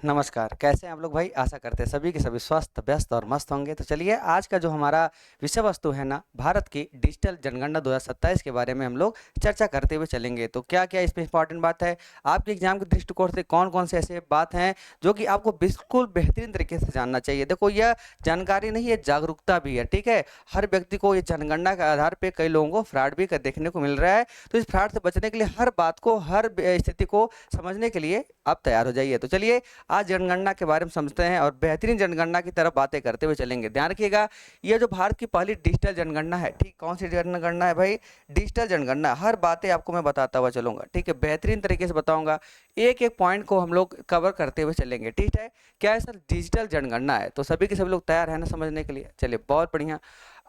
नमस्कार, कैसे हैं आप लोग भाई? आशा करते हैं सभी के सभी स्वस्थ, व्यस्त और मस्त होंगे। तो चलिए आज का जो हमारा विषय वस्तु है ना, भारत की डिजिटल जनगणना 2027 के बारे में हम लोग चर्चा करते हुए चलेंगे। तो क्या-क्या इसमें इम्पोर्टेंट बात है, आपके एग्ज़ाम के दृष्टिकोण से कौन-कौन से ऐसे बात हैं, जो कि आपको बिल्कुल बेहतरीन तरीके से जानना चाहिए। देखो यह जानकारी नहीं है, जागरूकता भी है, ठीक है? हर व्यक्ति को ये जनगणना के आधार पे कई लोगों को फ्रॉड भी देखने को मिल रहा है। तो इस फ्रॉड से बचने के लिए हर बात को, हर स्थिति को समझने के लिए आप तैयार हो जाइए। तो चलिए आज जनगणना के बारे में समझते हैं और बेहतरीन जनगणना की तरफ बातें करते हुए चलेंगे। ध्यान रखिएगा, ये जो भारत की पहली डिजिटल जनगणना है, ठीक, कौन सी जनगणना है भाई? डिजिटल जनगणना। हर बातें आपको मैं बताता हुआ चलूंगा, ठीक है? बेहतरीन तरीके से बताऊंगा, एक एक पॉइंट को हम लोग कवर करते हुए चलेंगे, ठीक है? क्या है सर? डिजिटल जनगणना है, तो सभी के सभी लोग तैयार है ना समझने के लिए? चलिए बहुत बढ़िया।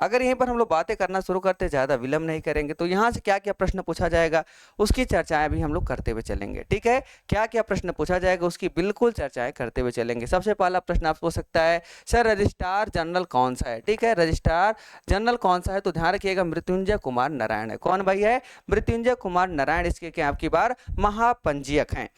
अगर यहीं पर हम लोग बातें करना शुरू करते, ज़्यादा विलंब नहीं करेंगे, तो यहाँ से क्या क्या प्रश्न पूछा जाएगा उसकी चर्चाएं भी हम लोग करते हुए चलेंगे, ठीक है? क्या क्या प्रश्न पूछा जाएगा उसकी बिल्कुल चर्चाएं करते हुए चलेंगे। सबसे पहला प्रश्न आपसे हो सकता है, सर रजिस्ट्रार जनरल कौन सा है? ठीक है, रजिस्ट्रार जनरल कौन सा है? तो ध्यान रखिएगा, मृत्युंजय कुमार नारायण है। कौन भाई है? मृत्युंजय कुमार नारायण इसके क्या आपकी बार महापंजीयक हैं।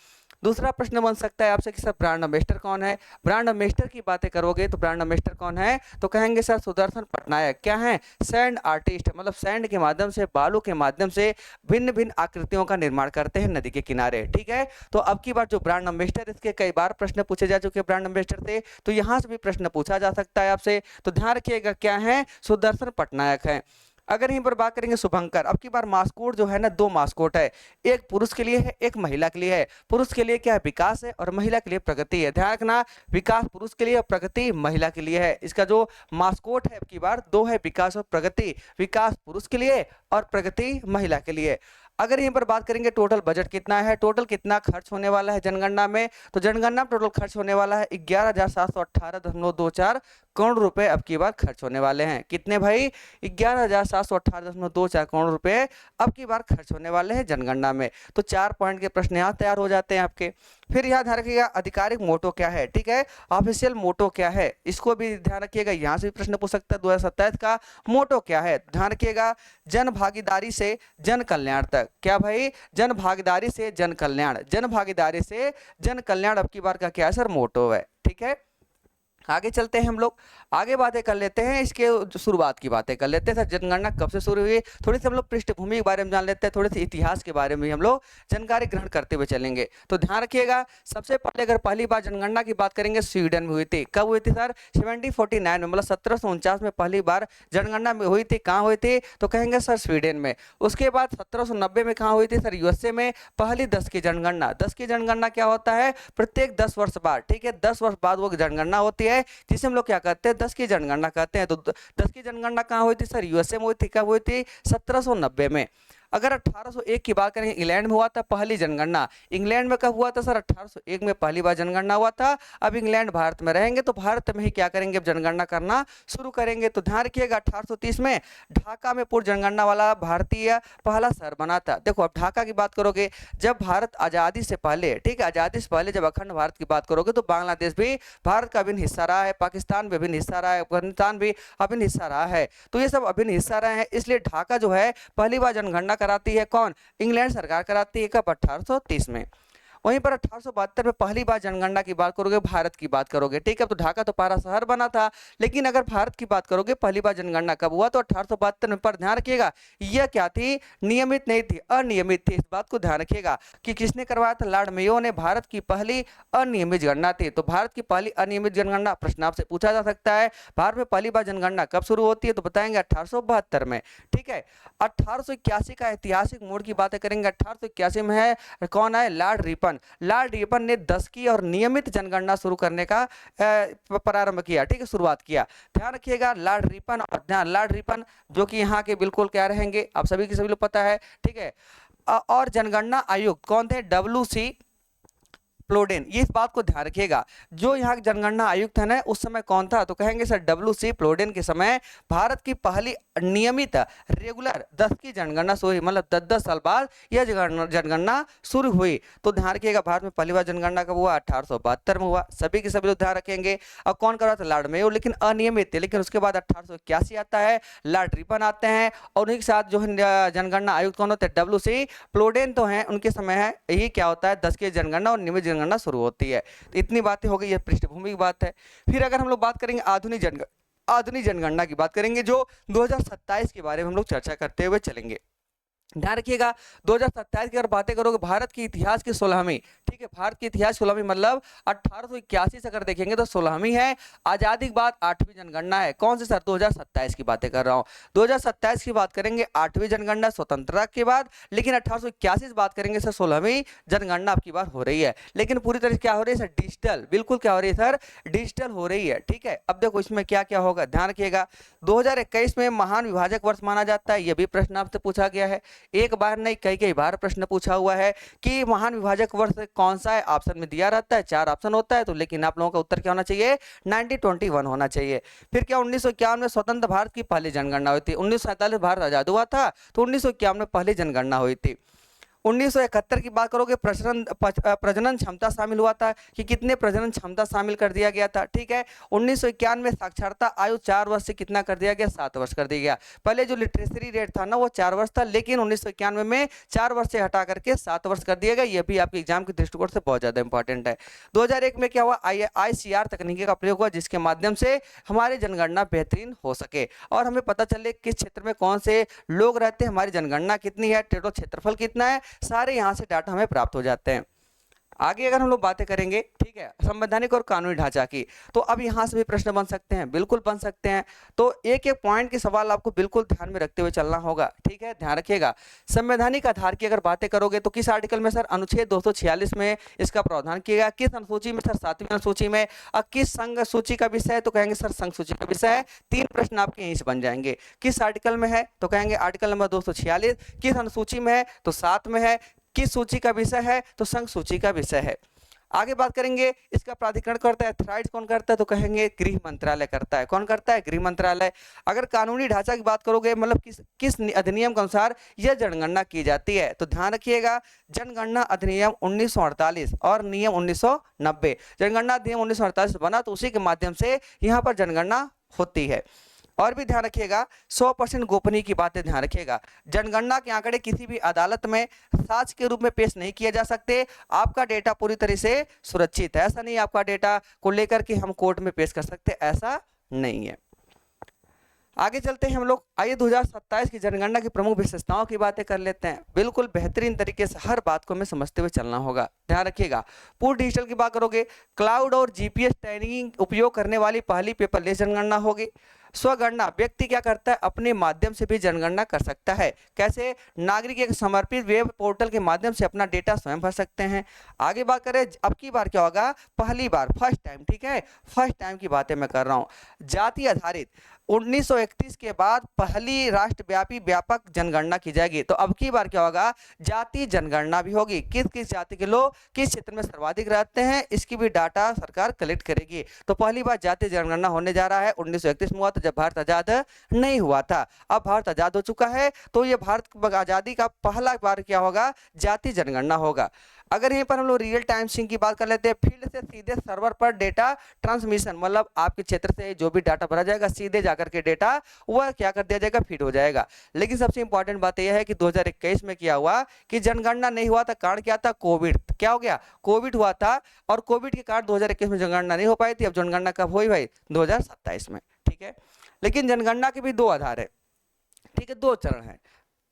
दूसरा प्रश्न बन सकता है आपसे कि सर ब्रांड अम्बेसडर कौन है? ब्रांड अम्बेसडर की बातें करोगे तो ब्रांड अम्बेसडर कौन है? तो कहेंगे सर सुदर्शन पटनायक। क्या है? सैंड आर्टिस्ट, मतलब सैंड के माध्यम से, बालू के माध्यम से भिन्न भिन्न आकृतियों का निर्माण करते हैं नदी के किनारे, ठीक है? तो अब की बार जो ब्रांड अम्बेसडर, इसके कई बार प्रश्न पूछे जा चुके हैं ब्रांड अम्बेसडर से, तो यहाँ से भी प्रश्न पूछा जा सकता है आपसे। तो ध्यान रखिएगा क्या है? सुदर्शन पटनायक है। अगर यहीं पर बात करेंगे शुभंकर, अब की बार मास्कोट जो है ना, दो मास्कोट है, एक पुरुष के लिए है, एक महिला के लिए है। पुरुष के लिए क्या है? विकास है, और महिला के लिए प्रगति है। ध्यान रखना, विकास पुरुष के लिए और प्रगति महिला के लिए है। इसका जो मास्कोट है अब की बार दो है, विकास और प्रगति। विकास पुरुष के लिए और प्रगति महिला के लिए। अगर यहीं पर बात करेंगे टोटल बजट कितना है, टोटल कितना खर्च होने वाला है जनगणना में, तो जनगणना में टोटल खर्च होने वाला है 11,718.24 करोड़ रुपए अब की बार खर्च होने वाले हैं। कितने भाई? 11,718.24 करोड़ रुपए अब की बार खर्च होने वाले हैं जनगणना में। तो 4 पॉइंट के प्रश्न यहाँ तैयार हो जाते हैं आपके। फिर यहाँ ध्यान रखिएगा, आधिकारिक मोटो क्या है, ठीक है? ऑफिशियल मोटो क्या है, इसको भी ध्यान रखिएगा, यहाँ से भी प्रश्न पूछ सकता है। 2027 का मोटो क्या है? ध्यान रखिएगा, जन भागीदारी से जन कल्याण तक। क्या भाई? जन भागीदारी से जन कल्याण, जन भागीदारी से जन कल्याण अब की बार का क्या है सर? मोटो है, ठीक है? आगे चलते हैं हम लोग, आगे बातें कर लेते हैं, इसके शुरुआत की बातें कर लेते हैं। सर जनगणना कब से शुरू हुई, थोड़ी सी हम लोग पृष्ठभूमि के बारे में जान लेते हैं, थोड़े से इतिहास के बारे में भी हम लोग जानकारी ग्रहण करते हुए चलेंगे। तो ध्यान रखिएगा, सबसे पहले अगर पहली बार जनगणना की बात करेंगे, स्वीडन में हुई थी। कब हुई थी सर? 1749 में, मतलब 1749 में पहली बार जनगणना में हुई थी। कहाँ हुई थी? तो कहेंगे सर स्वीडन में। उसके बाद 1790 में कहाँ हुई थी सर? यूएसए में। पहली 10 की जनगणना, 10 की जनगणना क्या होता है? प्रत्येक 10 वर्ष बाद, ठीक है, 10 वर्ष बाद वो जनगणना होती है, जिसे हम लोग क्या कहते हैं? 10 की जनगणना कहते हैं। तो 10 की जनगणना कहाँ हुई थी सर? यूएसए में हुई थी। कब हुई थी? 1790 में। अगर 1801 की बात करें, इंग्लैंड में हुआ था पहली जनगणना। इंग्लैंड में कब हुआ था सर? 1801 में पहली बार जनगणना हुआ था। अब इंग्लैंड भारत में रहेंगे, तो भारत में ही क्या करेंगे? अब जनगणना करना शुरू करेंगे। तो ध्यान रखिएगा, 1830 में ढाका में पूर्व जनगणना वाला भारतीय पहला शहर बना था। देखो अब ढाका की बात करोगे, जब भारत आज़ादी से पहले, ठीक है, आज़ादी से पहले जब अखंड भारत की बात करोगे, तो बांग्लादेश भी भारत का अभिन्न हिस्सा रहा है, पाकिस्तान भी अभिन्न हिस्सा रहा है, अफगानिस्तान भी अभिन्न हिस्सा रहा है। तो ये सब अभिन्न हिस्सा रहे हैं, इसलिए ढाका जो है पहली बार जनगणना कराती है। कौन? इंग्लैंड सरकार कराती है। कब? 1830 में। वहीं पर 1872 में पहली बार जनगणना की बात करोगे, भारत की बात करोगे, ठीक है, तो ढाका तो पहला शहर बना था, लेकिन अगर भारत की बात करोगे पहली बार जनगणना कब हुआ? तो 1872 में। पर ध्यान रखिएगा, यह क्या थी? नियमित नहीं थी, अनियमित थी। इस बात को ध्यान रखिएगा कि किसने करवाया था? लॉर्ड मेयो ने। भारत की पहली अनियमित गणना थी। तो भारत की पहली अनियमित जनगणना प्रश्न आपसे पूछा जा सकता है, भारत में पहली बार जनगणना कब शुरू होती है? तो बताएंगे 1872 में, ठीक है। 1881 का ऐतिहासिक मोड़ की बातें करेंगे। 1881 में है कौन आए? Lord Ripon. लॉर्ड रिपन ने 10 की और नियमित जनगणना शुरू करने का प्रारंभ किया, ठीक है, शुरुआत किया। ध्यान रखिएगा, लॉर्ड रिपन, और ध्यान लॉर्ड रिपन जो कि यहाँ के बिल्कुल क्या रहेंगे, आप सभी की सभी लोग पता है, ठीक है। और जनगणना आयुक्त कौन थे? WC प्लोडेन। ये इस बात को ध्यान रखिएगा, जो यहाँ जनगणना आयुक्त है ना, उस समय कौन था? तो कहेंगे सर WC प्लोडेन के समय भारत की पहली नियमित रेगुलर 10 की जनगणना शुरू हुई, मतलब 10-10 साल बाद यह जनगणना शुरू हुई। तो ध्यान रखिएगा, भारत में पहली बार जनगणना कब हुआ? 1872 में हुआ। सभी के सभी लोग ध्यान रखेंगे। अब कौन कर रहा था? लॉर्ड मेयो, लेकिन अनियमित थे। लेकिन उसके बाद 1881 आता है, लॉर्ड रिपन आते हैं, और उन्हीं के साथ जो है जनगणना आयुक्त कौन होते हैं? WC प्लोडेन तो हैं, उनके समय है यही क्या होता है? 10 की जनगणना और नियमित जनगणना शुरू होती है। तो इतनी बातें हो गई, ये पृष्ठभूमि की बात है। फिर अगर हम लोग बात करेंगे आधुनिक जनगणना की बात करेंगे, जो 2027 के बारे में हम लोग चर्चा करते हुए चलेंगे। ध्यान रखिएगा 2027 की अगर बातें करोगे, भारत के इतिहास की 16वीं, ठीक है, भारत के इतिहास 16वीं मतलब 1881 से अगर देखेंगे तो 16वीं है। आजादी के बाद 8वीं जनगणना है। कौन सी सर? 2027 की बातें कर रहा हूँ। 2027 की बात करेंगे, 8वीं जनगणना स्वतंत्रता के बाद, लेकिन 1881 से बात करेंगे सर 16वीं जनगणना आपकी बार हो रही है। लेकिन पूरी तरह से क्या हो रही है सर? डिजिटल। बिल्कुल क्या हो रही है सर? डिजिटल हो रही है। ठीक है, अब देखो इसमें क्या क्या होगा, ध्यान रखिएगा। 2021 में महान विभाजक वर्ष माना जाता है, यह भी प्रश्न आपसे पूछा गया है। एक बार नहीं, कई बार प्रश्न पूछा हुआ है कि महान विभाजक वर्ष कौन सा है। ऑप्शन में दिया रहता है, 4 ऑप्शन होता है, तो लेकिन आप लोगों का उत्तर क्या होना चाहिए? 1921 होना चाहिए। फिर क्या 1951 में स्वतंत्र भारत की पहली जनगणना हुई थी। 1947 भारत आजाद हुआ था, तो 1951 में पहली जनगणना हुई थी। 1971 की बात करोगे, प्रजनन क्षमता शामिल हुआ था कि कितने प्रजनन क्षमता शामिल कर दिया गया था। ठीक है, 1951 में साक्षरता आयु 4 वर्ष से कितना कर दिया गया? 7 वर्ष कर दिया गया। पहले जो लिटरेसी रेट था ना वो 4 वर्ष था, लेकिन 1991 में 4 वर्ष से हटा करके 7 वर्ष कर दिया गया। ये भी आपके एग्जाम के दृष्टिकोण से बहुत ज्यादा इंपॉर्टेंट है। 2001 में क्या हुआ? ICR तकनीकी का प्रयोग हुआ, जिसके माध्यम से हमारी जनगणना बेहतरीन हो सके और हमें पता चले किस क्षेत्र में कौन से लोग रहते हैं, हमारी जनगणना कितनी है, टोटल क्षेत्रफल कितना है, सारे यहां से डाटा हमें प्राप्त हो जाते हैं। आगे अगर हम लोग बातें करेंगे, ठीक है, संवैधानिक और कानूनी ढांचा की, तो अब यहां से भी प्रश्न बन सकते हैं, बिल्कुल बन सकते हैं। तो एक एक पॉइंट के सवाल आपको बिल्कुल ध्यान में रखते हुए चलना होगा। ठीक है, ध्यान रखिएगा। संवैधानिक आधार की अगर बातें करोगे तो किस आर्टिकल में सर? अनुच्छेद 246 में इसका प्रावधान किया गया। किस अनुसूची में सर? 7वीं अनुसूची में। और किस संघ सूची का विषय है? तो कहेंगे सर संघ सूची का विषय है। 3 प्रश्न आपके यहीं से बन जाएंगे। किस आर्टिकल में है? तो कहेंगे आर्टिकल नंबर 246। किस अनुसूची में है? तो 7 में है। किस सूची का विषय है? तो संघ सूची का विषय है। आगे बात करेंगे, इसका प्राधिकरण करता है, थ्राइड्स कौन करता है? तो कहेंगे गृह मंत्रालय करता है। कौन करता है? गृह मंत्रालय। अगर कानूनी ढांचा की बात करोगे, मतलब किस अधिनियम के अनुसार यह जनगणना की जाती है, तो ध्यान रखिएगा जनगणना अधिनियम 1948 और नियम 1990। जनगणना अधिनियम 1948 बना तो उसी के माध्यम से यहाँ पर जनगणना होती है। और भी ध्यान रखिएगा 100% गोपनीय की बातें ध्यान रखिएगा। जनगणना के आंकड़े किसी भी अदालत में साक्ष्य के रूप में पेश नहीं किए जा सकते। आपका डेटा पूरी तरह से सुरक्षित है। ऐसा नहीं आपका डेटा को लेकर के हम कोर्ट में पेश कर सकते, ऐसा नहीं है। आगे चलते हैं हम लोग। आइए 2027 की जनगणना की प्रमुख विशेषताओं की बातें कर लेते हैं। बिल्कुल बेहतरीन तरीके से हर बात को हमें समझते हुए चलना होगा। ध्यान रखिएगा, पूर्ण डिजिटल की बात करोगे, क्लाउड और GPS ट्रेनिंग उपयोग करने वाली पहली पेपरलेस जनगणना होगी। स्वगणना, व्यक्ति क्या करता है? अपने माध्यम से भी जनगणना कर सकता है। कैसे? नागरिक एक समर्पित वेब पोर्टल के माध्यम से अपना डेटा स्वयं भर सकते हैं। आगे बात करें, अब की बार क्या होगा? पहली बार, फर्स्ट टाइम। ठीक है, फर्स्ट टाइम की बातें मैं कर रहा हूँ। जाति आधारित 1931 के बाद पहली राष्ट्रव्यापी व्यापक जनगणना की जाएगी। तो अब की बार क्या होगा? जाति जनगणना भी होगी। किस किस जाति के लोग किस क्षेत्र में सर्वाधिक रहते हैं, इसकी भी डाटा सरकार कलेक्ट करेगी। तो पहली बार जाति जनगणना होने जा रहा है। 1931 में हुआ था, जब भारत आजाद नहीं हुआ था। अब भारत आजाद हो चुका है, तो ये भारत आजादी का पहला बार क्या होगा? जाति जनगणना होगा। अगर यहीं पर हम लोग रियल टाइम सिंक की बात कर लेते हैं, फील्ड से सीधे सर्वर पर डेटा ट्रांसमिशन, मतलब आपके क्षेत्र से जो भी डाटा भरा जाएगा सीधे जाकर के डेटा वह क्या कर दिया जाएगा? फीड हो जाएगा। लेकिन सबसे इंपॉर्टेंट बात यह है कि 2021 में क्या हुआ कि जनगणना नहीं हुआ था। कारण क्या था? कोविड। क्या हो गया? कोविड हुआ था, और कोविड के कारण 2021 में जनगणना नहीं हो पाई थी। अब जनगणना कब हुई भाई? 2027 में। ठीक है, लेकिन जनगणना के भी 2 आधार है। ठीक है, 2 चरण है।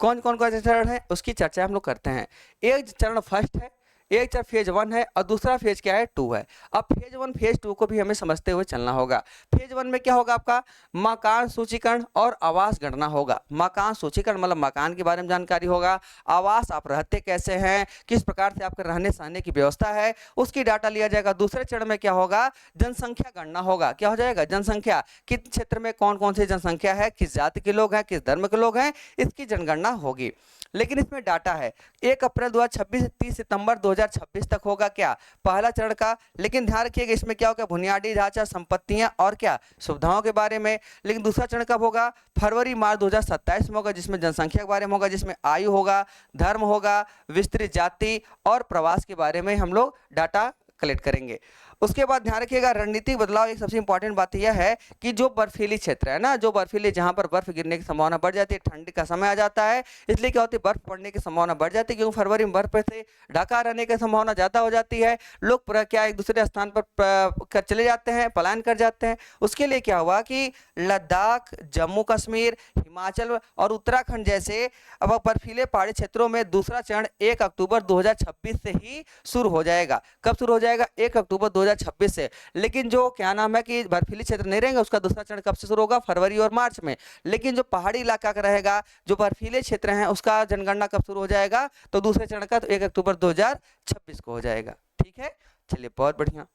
कौन कौन से चरण है उसकी चर्चा हम लोग करते हैं। एक चरण फर्स्ट है, एक चरण फेज 1 है, और दूसरा फेज क्या है? 2 है। अब फेज 1 फेज 2 को भी हमें समझते हुए चलना होगा। फेज 1 में क्या होगा? आपका मकान सूचीकरण और आवास गणना होगा। मकान सूचीकरण मतलब मकान के बारे में जानकारी होगा। आवास, आप रहते कैसे हैं, किस प्रकार से आपके रहने सहने की व्यवस्था है, उसकी डाटा लिया जाएगा। दूसरे चरण में क्या होगा? जनसंख्या गणना होगा। क्या हो जाएगा? जनसंख्या, किस क्षेत्र में कौन कौन सी जनसंख्या है, किस जाति के लोग हैं, किस धर्म के लोग हैं, इसकी जनगणना होगी। लेकिन इसमें डाटा है 1 अप्रैल 2026 से 30 सितंबर 2026 तक होगा क्या? पहला चरण का। लेकिन ध्यान रखिएगा इसमें क्या होगा? बुनियादी ढांचा, संपत्तियां और क्या सुविधाओं के बारे में। लेकिन दूसरा चरण कब होगा? फरवरी मार्च 2027 में होगा, जिसमें जनसंख्या के बारे में होगा, जिसमें आयु होगा, धर्म होगा, विस्तृत जाति और प्रवास के बारे में हम लोग डाटा कलेक्ट करेंगे। उसके बाद ध्यान रखिएगा रणनीतिक बदलाव, एक सबसे इंपॉर्टेंट बात यह है कि जो बर्फीली क्षेत्र है ना, जो बर्फीले जहाँ पर बर्फ गिरने की संभावना बढ़ जाती है, ठंड का समय आ जाता है, इसलिए क्या होती है बर्फ पड़ने की संभावना बढ़ जाती है, क्योंकि फरवरी में बर्फ से ढका रहने की संभावना ज़्यादा हो जाती है। लोग क्या एक दूसरे स्थान पर चले जाते हैं, पलायन कर जाते हैं। उसके लिए क्या हुआ कि लद्दाख, जम्मू कश्मीर, हिमाचल और उत्तराखंड जैसे अब बर्फीले पहाड़ी क्षेत्रों में दूसरा चरण 1 अक्टूबर 2026 से ही शुरू हो जाएगा। कब शुरू हो जाएगा? 1 अक्टूबर 2026 से। लेकिन जो क्या नाम है कि बर्फीली क्षेत्र नहीं रहेंगे, उसका दूसरा चरण कब से शुरू होगा? फरवरी और मार्च में। लेकिन जो पहाड़ी इलाका का रहेगा, जो बर्फीले क्षेत्र हैं, उसका जनगणना कब शुरू हो जाएगा? तो दूसरे चरण का तो 1 अक्टूबर 2026 को हो जाएगा। ठीक है, चलिए बहुत बढ़िया।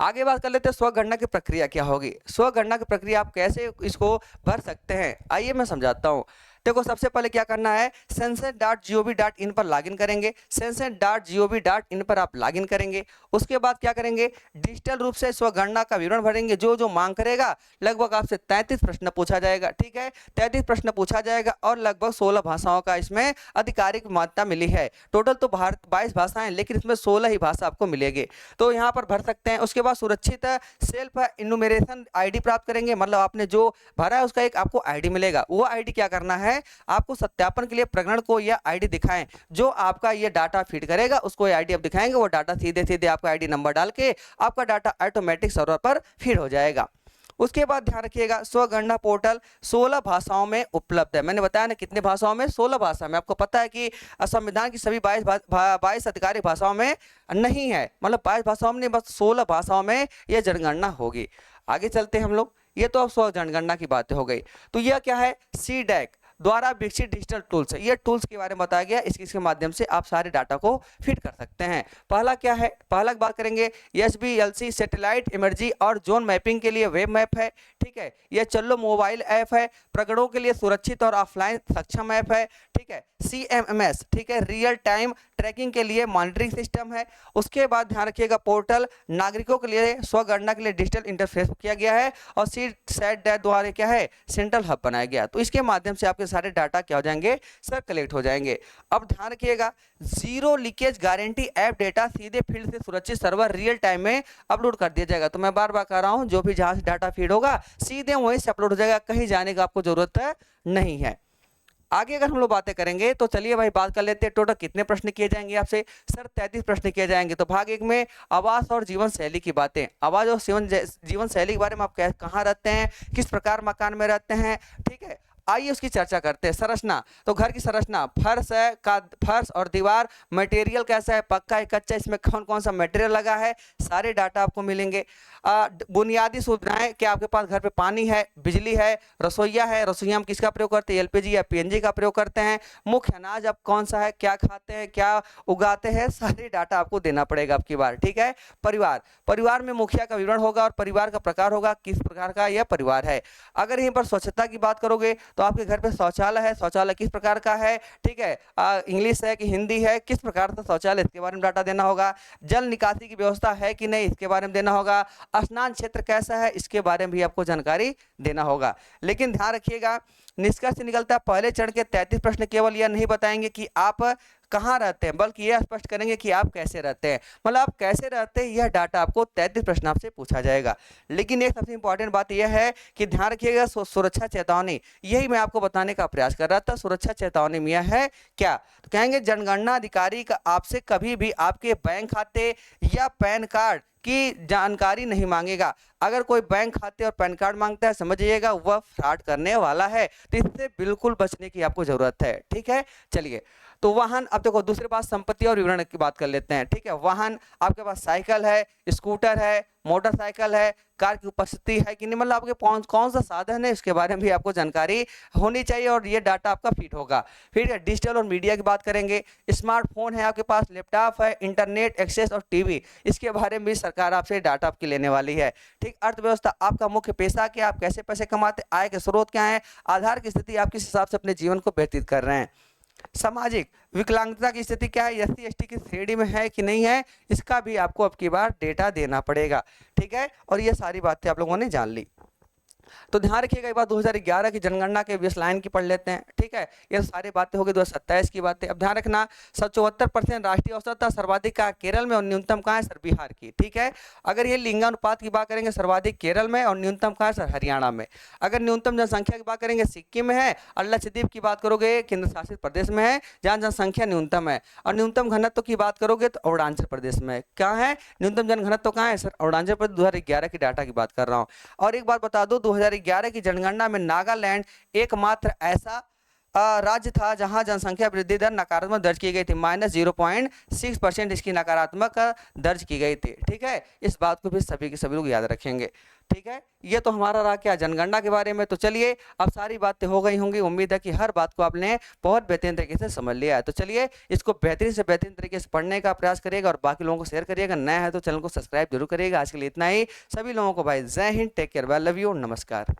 आगे बात कर लेते हैं स्वगणना की प्रक्रिया क्या होगी। स्वगणना की प्रक्रिया आप कैसे इसको भर सकते हैं, आइए मैं समझाता हूँ। देखो सबसे पहले क्या करना है, census.gov.in पर लॉगिन करेंगे। census.gov.in पर आप लॉगिन करेंगे। उसके बाद क्या करेंगे, डिजिटल रूप से स्वगणना का विवरण भरेंगे। जो जो मांग करेगा, लगभग आपसे 33 प्रश्न पूछा जाएगा। ठीक है, 33 प्रश्न पूछा जाएगा और लगभग 16 भाषाओं का इसमें आधिकारिक मान्यता मिली है। टोटल तो 22 भाषाएं, लेकिन इसमें 16 ही भाषा आपको मिलेगी, तो यहाँ पर भर सकते हैं। उसके बाद सुरक्षित सेल्फ इन्यूमरेशन आईडी प्राप्त करेंगे, मतलब आपने जो भरा है उसका एक आपको आईडी मिलेगा। वो आईडी क्या करना है, आपको सत्यापन के लिए प्रकरण को यह आईडी दिखाएं। जो आपका ये डाटा फीड करेगा उसको ये आईडी आप दिखाएंगे, वो डाटा सीधे सीधे आपका आईडी नंबर डाल के आपका डाटा ऑटोमेटिक सर्वर पर फीड हो जाएगा। उसके बाद ध्यान रखिएगा, स्वगणना पोर्टल 16 भाषाओं में उपलब्ध है। मैंने बताया ना कितने भाषाओं में, 16 भाषा में। आपको पता है कि संविधान की सभी 22 आधिकारिक भाषाओं में नहीं है, मतलब 22 भाषाओं में नहीं, बस 16 भाषाओं में यह जनगणना होगी। आगे चलते हैं हम लोग। ये तो अब स्व जनगणना की बातें हो गई। तो यह क्या है, CDAC द्वारा विकसित डिजिटल टूल्स है। ये टूल्स के बारे में बताया गया, इसके माध्यम से आप सारे डाटा को फीड कर सकते हैं। पहला क्या है, पहला बात करेंगे SBLC सैटेलाइट इमर्जी और जोन मैपिंग के लिए वेब मैप है। ठीक है, यह चलो मोबाइल ऐप है, प्रकरणों के लिए सुरक्षित और ऑफलाइन सक्षम ऐप है। ठीक है, CMMS, ठीक है, रियल टाइम ट्रैकिंग के लिए मॉनिटरिंग सिस्टम है। उसके बाद ध्यान रखिएगा, पोर्टल नागरिकों के लिए स्वगणना के लिए डिजिटल इंटरफेस किया गया है और CSAT द्वारा क्या है, सेंट्रल हब बनाया गया। तो इसके माध्यम से आपके सारे डाटा क्या हो जाएंगे सर, कलेक्ट हो जाएंगे। अब ध्यान रखिएगा, zero leakage guarantee app data सीधे फील्ड से सुरक्षित सर्वर रियल टाइम में अपलोड कर दिया जाएगा। तो मैं बार बार कह रहा हूं, जो भी जहां से डाटा फीड होगा सीधे वहीं से अपलोड हो जाएगा, कहीं जाने का आपको जरूरत नहीं है। आगे अगर हम लोग बातें करेंगे तो चलिए भाई बात कर लेते हैं, टोटल कितने प्रश्न किए जाएंगे आपसे? सर 33 प्रश्न किए जाएंगे। तो भाग 1 में आवास और जीवन शैली की बातें, आवास और जीवन शैली के बारे में आप कहाँ रहते हैं, किस प्रकार मकान में रहते हैं। ठीक है, आइए उसकी चर्चा करते हैं। संरचना, तो घर की संरचना, फर्श है का, फर्श और दीवार, मटेरियल कैसा है, पक्का है कच्चा, इसमें कौन कौन सा मटेरियल लगा है, सारे डाटा आपको मिलेंगे। बुनियादी सुविधाएं, क्या आपके पास घर पे पानी है, बिजली है, रसोईया है, रसोईया हम किसका प्रयोग करते हैं, LPG या PNG का प्रयोग करते हैं। मुख्य अनाज आप कौन सा है, क्या खाते हैं, क्या उगाते हैं, सारे डाटा आपको देना पड़ेगा आपकी बार। ठीक है, परिवार, परिवार में मुखिया का विवरण होगा और परिवार का प्रकार होगा, किस प्रकार का यह परिवार है। अगर यहीं पर स्वच्छता की बात करोगे तो आपके घर पे शौचालय है, शौचालय किस प्रकार का है। ठीक है, इंग्लिश है कि हिंदी है, किस प्रकार का शौचालय, इसके बारे में डाटा देना होगा। जल निकासी की व्यवस्था है कि नहीं, इसके बारे में देना होगा। स्नान क्षेत्र कैसा है, इसके बारे में भी आपको जानकारी देना होगा। लेकिन ध्यान रखिएगा, निष्कर्ष निकलता है पहले चरण के 33 प्रश्न केवल यह नहीं बताएंगे कि आप कहाँ रहते हैं, बल्कि यह स्पष्ट करेंगे कि आप कैसे रहते हैं। मतलब आप कैसे रहते हैं, यह डाटा आपको 33 प्रश्न आपसे पूछा जाएगा। लेकिन एक सबसे इंपॉर्टेंट बात यह है कि ध्यान रखिएगा, सुरक्षा चेतावनी, यही मैं आपको बताने का प्रयास कर रहा था। सुरक्षा चेतावनी में यह है क्या, तो कहेंगे जनगणना अधिकारी का आपसे कभी भी आपके बैंक खाते या पैन कार्ड की जानकारी नहीं मांगेगा। अगर कोई बैंक खाते और पैन कार्ड मांगता है, समझिएगा वह फ्रॉड करने वाला है, तो इससे बिल्कुल बचने की आपको जरूरत है। ठीक है, चलिए। तो वाहन, अब देखो दूसरी बात संपत्ति और विवरण की बात कर लेते हैं। ठीक है, वाहन आपके पास साइकिल है, स्कूटर है, मोटरसाइकिल है, कार की उपस्थिति है कि नहीं, मतलब आपके कौन सा साधन है, इसके बारे में भी आपको जानकारी होनी चाहिए और ये डाटा आपका फिट होगा। फिर डिजिटल और मीडिया की बात करेंगे, स्मार्टफोन है आपके पास, लैपटॉप है, इंटरनेट एक्सेस और टीवी, इसके बारे में भी सरकार आपसे डाटा आपकी लेने वाली है। ठीक, अर्थव्यवस्था, आपका मुख्य पेशा क्या, आप कैसे पैसे कमाते, आय के स्रोत क्या है, आधार की स्थिति, आप किस हिसाब से अपने जीवन को व्यतीत कर रहे हैं। सामाजिक विकलांगता की स्थिति क्या है, SC ST की श्रेणी में है कि नहीं है, इसका भी आपको अब की बार डेटा देना पड़ेगा। ठीक है, और ये सारी बातें आप लोगों ने जान ली। तो ध्यान रखिएगा एक बार 2011 की जनगणना के बेसलाइन की पढ़ लेते हैं, ठीक है। ये सारी बातें हो गई 2027 की बातें। अब ध्यान रखना 74% राष्ट्रीय औसत था, सर्वाधिक कहाँ केरल में और न्यूनतम कहाँ है सर बिहार की, ठीक है। अगर ये लिंगानुपात की बात करेंगे सर्वाधिक केरल में और न्यूनतम कहाँ है सर हरियाणा में। अगर न्यूनतम जनसंख्या की बात करेंगे सिक्किम में है, और लक्षद्वीप की बात करोगे केंद्र शासित प्रदेश में है जहाँ जनसंख्या न्यूनतम है। और न्यूनतम घनत्व की बात करोगे तो अरुणाचल प्रदेश में कहाँ है न्यूनतम जनघनत्व कहाँ है सर अरुणाचल प्रदेश। 2011 की डाटा की बात कर रहा हूँ। और एक बात बता दूं 2011 की जनगणना में नागालैंड एकमात्र ऐसा राज्य था जहां जनसंख्या वृद्धि दर नकारात्मक दर्ज की गई थी, -0.6% इसकी नकारात्मक दर्ज की गई थी, ठीक है। इस बात को भी सभी के सभी लोग याद रखेंगे, ठीक है। ये तो हमारा रहा क्या जनगणना के बारे में। तो चलिए अब सारी बातें हो गई होंगी, उम्मीद है कि हर बात को आपने बहुत बेहतरीन तरीके से समझ लिया है। तो चलिए इसको बेहतरीन से बेहतरीन तरीके से पढ़ने का प्रयास करिएगा और बाकी लोगों को शेयर करिएगा। नया है तो चैनल को सब्सक्राइब जरूर करिएगा। आज के लिए इतना ही। सभी लोगों को भाई जय हिंद, take care, bye, love you, नमस्कार।